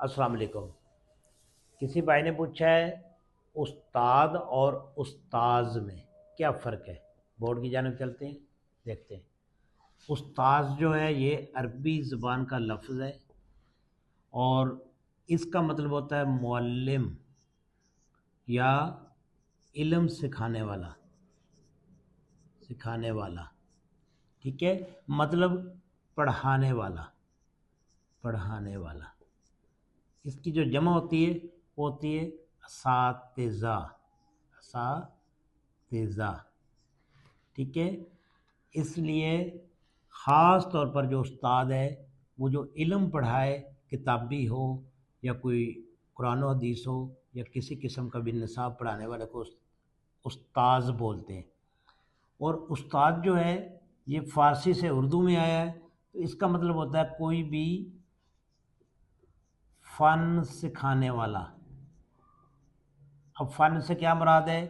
अस्सलाम वालेकुम। किसी भाई ने पूछा है उस्ताद और उस्ताज में क्या फ़र्क है। बोर्ड की जानिब चलते हैं, देखते हैं। उस्ताज जो है ये अरबी ज़बान का लफ्ज़ है और इसका मतलब होता है मुअल्लिम या इल्म सिखाने वाला। ठीक है, मतलब पढ़ाने वाला। इसकी जो जमा होती है वो होती है असातिज़ा। ठीक है, इसलिए ख़ास तौर पर जो उस्ताद है वो जो इल्म पढ़ाए, किताबी हो या कोई कुरान और हदीस हो या किसी किस्म का भी निसाब पढ़ाने वाले को उस्ताज बोलते हैं। और उस्ताद जो है ये फ़ारसी से उर्दू में आया है, तो इसका मतलब होता है कोई भी फ़न सिखाने वाला। अब फ़न से क्या मुराद है,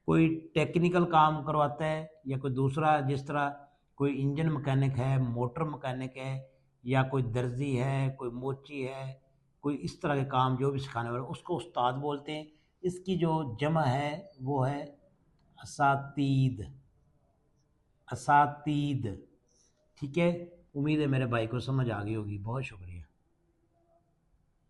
कोई टेक्निकल काम करवाता है या कोई दूसरा, जिस तरह कोई इंजन मैकेनिक है, मोटर मैकेनिक है, या कोई दर्जी है, कोई मोची है, कोई इस तरह के काम जो भी सिखाने वाला उसको उस्ताद बोलते हैं। इसकी जो जमा है वो है असातीद। असातीद। ठीक है, उम्मीद है मेरे भाई को समझ आ गई होगी। बहुत शुक्रिया।